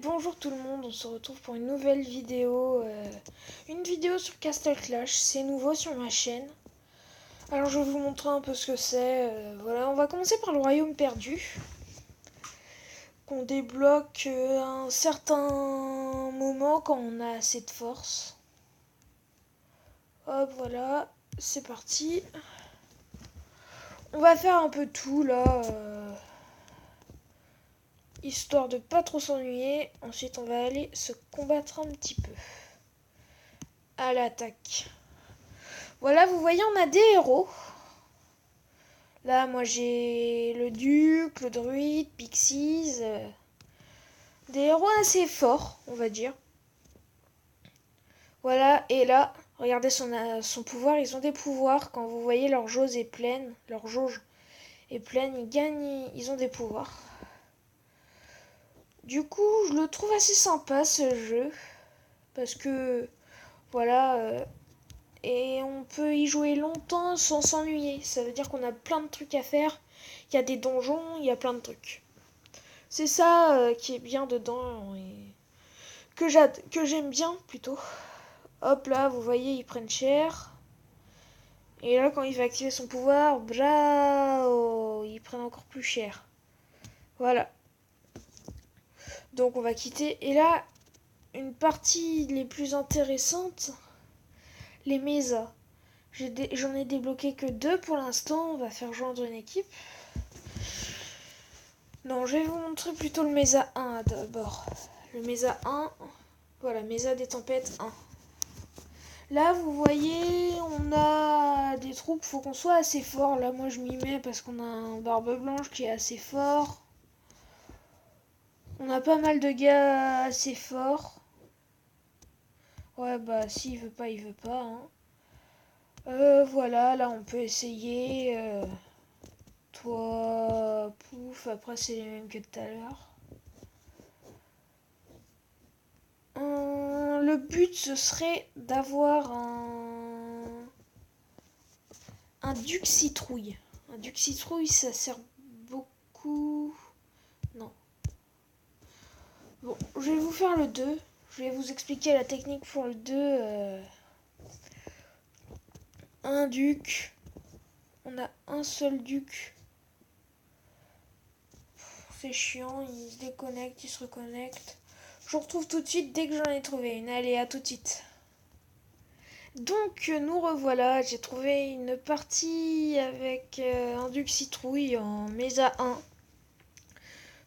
Bonjour tout le monde, on se retrouve pour une nouvelle vidéo, une vidéo sur Castle Clash, c'est nouveau sur ma chaîne. Alors je vais vous montrer un peu ce que c'est, voilà, on va commencer par le royaume perdu, qu'on débloque à un certain moment quand on a assez de force. Hop, voilà, c'est parti. On va faire un peu tout là, histoire de pas trop s'ennuyer. Ensuite on va aller se combattre un petit peu. À l'attaque. Voilà, vous voyez, on a des héros. Là, moi, j'ai le duc, le druide, Pixies. Des héros assez forts, on va dire. Voilà, et là, regardez son pouvoir. Ils ont des pouvoirs. Quand vous voyez leur jauge est pleine, ils gagnent, ils ont des pouvoirs. Du coup, je le trouve assez sympa, ce jeu. Parce que, voilà, et on peut y jouer longtemps sans s'ennuyer. Ça veut dire qu'on a plein de trucs à faire. Il y a des donjons, il y a plein de trucs. C'est ça qui est bien dedans et que j'aime bien plutôt. Hop là, vous voyez, ils prennent cher. Et là, quand il va activer son pouvoir, bravo, ils prennent encore plus cher. Voilà. Donc on va quitter. Et là, une partie les plus intéressantes, les mésas. J'en ai débloqué que 2 pour l'instant. On va faire joindre une équipe. Non, je vais vous montrer plutôt le Mesa 1 d'abord. Le Mesa 1, voilà, Mesa des tempêtes 1. Là, vous voyez, on a des troupes, faut qu'on soit assez fort. Là, moi, je m'y mets parce qu'on a un barbe blanche qui est assez fort. On a pas mal de gars assez forts. Ouais, bah, s'il veut pas, il veut pas. Hein. Voilà, là, on peut essayer. Toi, pouf, après, c'est les mêmes que tout à l'heure. Le but, ce serait d'avoir un duc citrouille. Un duc citrouille, ça sert beaucoup. Non. Bon, je vais vous faire le 2. Je vais vous expliquer la technique pour le 2. Un duc. On a un seul duc. C'est chiant, il se déconnecte, il se reconnecte. Je vous retrouve tout de suite dès que j'en ai trouvé une. Allez, à tout de suite. Donc nous revoilà, j'ai trouvé une partie avec un duc citrouille en Mesa 1.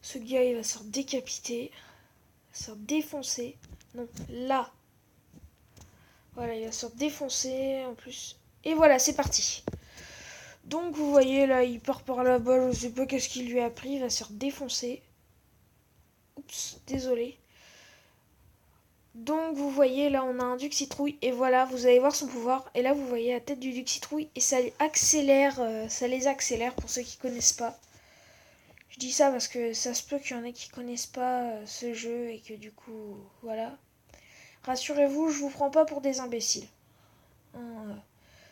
Ce gars il va se faire décapiter, il va se faire défoncer. Non, là. Voilà, il va se faire défoncer en plus. Et voilà, c'est parti. Donc vous voyez là, il part par là-bas, je sais pas qu'est-ce qu'il lui a pris, il va se faire défoncer. Oups, désolé. Donc vous voyez là on a un duc citrouille et voilà vous allez voir son pouvoir et là vous voyez la tête du duc citrouille et ça accélère, ça les accélère pour ceux qui connaissent pas. Je dis ça parce que ça se peut qu'il y en ait qui connaissent pas ce jeu et que du coup voilà. Rassurez-vous je vous prends pas pour des imbéciles.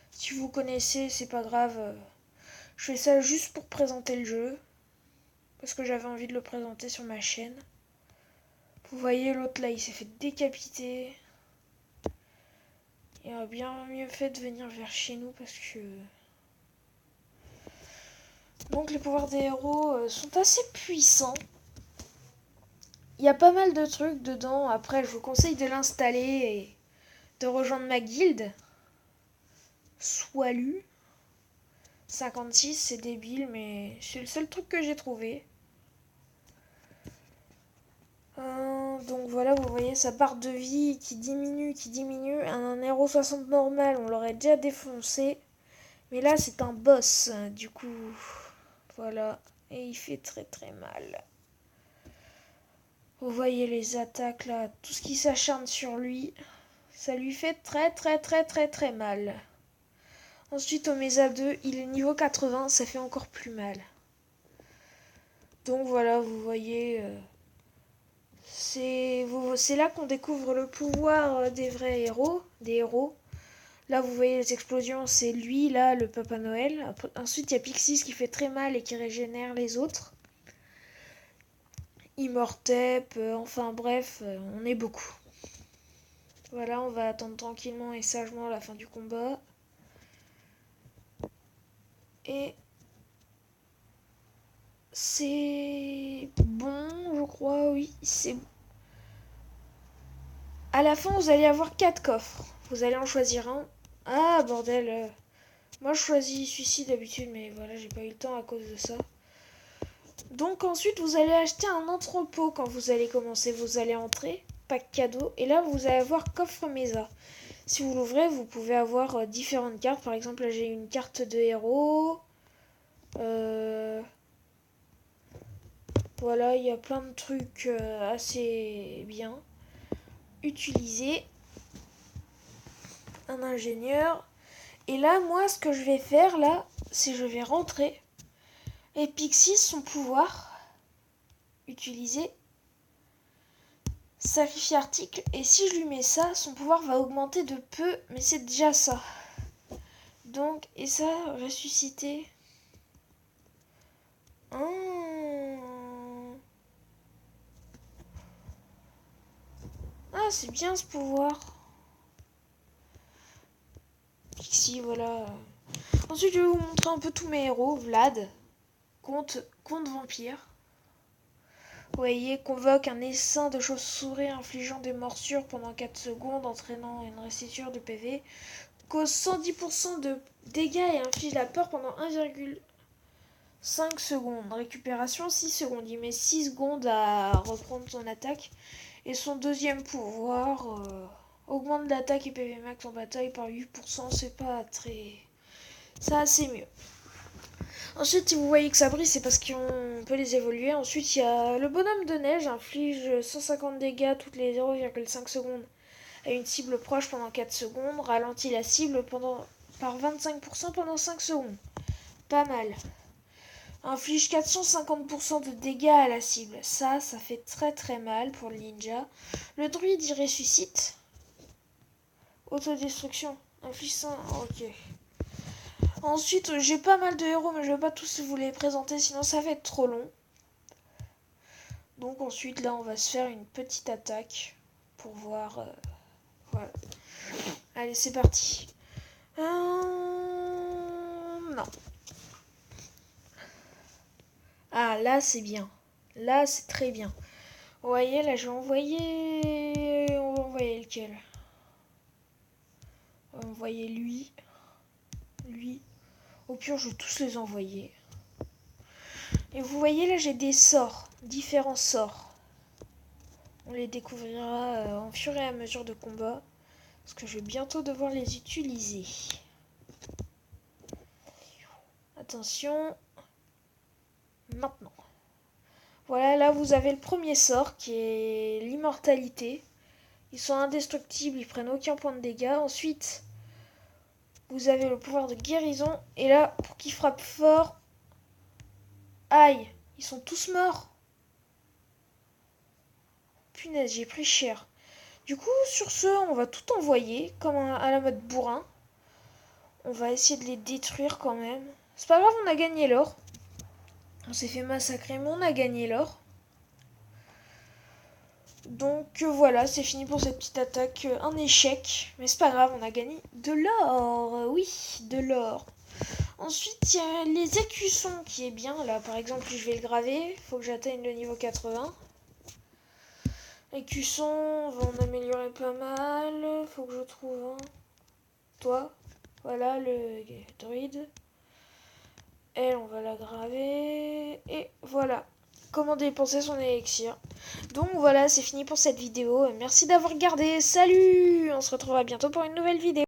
Si vous connaissez c'est pas grave. Je fais ça juste pour présenter le jeu parce que j'avais envie de le présenter sur ma chaîne. Vous voyez l'autre là il s'est fait décapiter. Il aurait bien mieux fait de venir vers chez nous parce que... Donc les pouvoirs des héros sont assez puissants. Il y a pas mal de trucs dedans. Après, je vous conseille de l'installer et de rejoindre ma guilde. Soilu. 56, c'est débile, mais c'est le seul truc que j'ai trouvé. Donc voilà, vous voyez sa barre de vie qui diminue. Un héros 60 normal, on l'aurait déjà défoncé. Mais là, c'est un boss, du coup. Voilà. Et il fait très très mal. Vous voyez les attaques là, tout ce qui s'acharne sur lui. Ça lui fait très très très très très mal. Ensuite, au Mesa 2, il est niveau 80, ça fait encore plus mal. Donc voilà, vous voyez, c'est là qu'on découvre le pouvoir des vrais héros, des héros. Là, vous voyez les explosions, c'est lui, là, le Papa Noël. Ensuite, il y a Pixies qui fait très mal et qui régénère les autres. Immortep, enfin bref, on est beaucoup. Voilà, on va attendre tranquillement et sagement la fin du combat. Et c'est bon, je crois, oui, c'est bon. À la fin, vous allez avoir 4 coffres. Vous allez en choisir un. Ah, bordel. Moi, je choisis celui-ci d'habitude, mais voilà, j'ai pas eu le temps à cause de ça. Donc ensuite, vous allez acheter un entrepôt quand vous allez commencer. Vous allez entrer, pack cadeau, et là, vous allez avoir coffre Mesa. Si vous l'ouvrez, vous pouvez avoir différentes cartes. Par exemple, là, j'ai une carte de héros. Voilà, il y a plein de trucs assez bien. Utiliser un ingénieur. Et là, moi, ce que je vais faire, là, c'est je vais rentrer. Et Pixie, son pouvoir, utiliser, sacrifier article. Et si je lui mets ça, son pouvoir va augmenter de peu, mais c'est déjà ça. Donc, et ça, ressusciter. Ah, c'est bien ce pouvoir. Pixie, voilà. Ensuite, je vais vous montrer un peu tous mes héros. Vlad, comte vampire. Vous voyez, convoque un essaim de chauve-souris infligeant des morsures pendant 4 secondes, entraînant une restitution de PV. Cause 110% de dégâts et inflige la peur pendant 1,5 secondes. Récupération 6 secondes. Il met 6 secondes à reprendre son attaque. Et son deuxième pouvoir augmente l'attaque et PV max en bataille par 8%. C'est pas très... Ça, c'est mieux. Ensuite, si vous voyez que ça brille, c'est parce qu'on peut les évoluer. Ensuite, il y a le bonhomme de neige, inflige 150 dégâts toutes les 0,5 secondes à une cible proche pendant 4 secondes, ralentit la cible par 25% pendant 5 secondes. Pas mal. Inflige 450% de dégâts à la cible. Ça fait très très mal pour le ninja. Le druide, il ressuscite. Autodestruction. Inflige 100. Ok. Ensuite, j'ai pas mal de héros, mais je vais pas tous vous les présenter, sinon ça va être trop long. Donc ensuite, là, on va se faire une petite attaque pour voir... voilà. Allez, c'est parti. Non. Ah, là, c'est bien. Là, c'est très bien. Vous voyez, là, je vais envoyer... On va envoyer lequel? On va envoyer lui. Lui. Au pire, je vais tous les envoyer. Et vous voyez, là, j'ai des sorts. Différents sorts. On les découvrira en fur et à mesure de combat. Parce que je vais bientôt devoir les utiliser. Attention. Maintenant. Voilà, là, vous avez le premier sort qui est l'immortalité. Ils sont indestructibles, ils prennent aucun point de dégâts. Ensuite, vous avez le pouvoir de guérison. Et là, pour qu'ils frappent fort... Aïe, ils sont tous morts. Punaise, j'ai pris cher. Du coup, sur ce, on va tout envoyer, comme à la mode bourrin. On va essayer de les détruire quand même. C'est pas grave, on a gagné l'or. On s'est fait massacrer, mais on a gagné l'or. Donc voilà, c'est fini pour cette petite attaque. Un échec. Mais c'est pas grave, on a gagné de l'or. Oui, de l'or. Ensuite, il y a les écussons qui est bien. Là, par exemple, je vais le graver. Faut que j'atteigne le niveau 80. Écusson, on va en améliorer pas mal. Faut que je trouve un. Toi. Voilà, le druide. Elle, on va la graver. Et voilà. Comment dépenser son élixir. Donc voilà, c'est fini pour cette vidéo. Merci d'avoir regardé. Salut! On se retrouvera bientôt pour une nouvelle vidéo.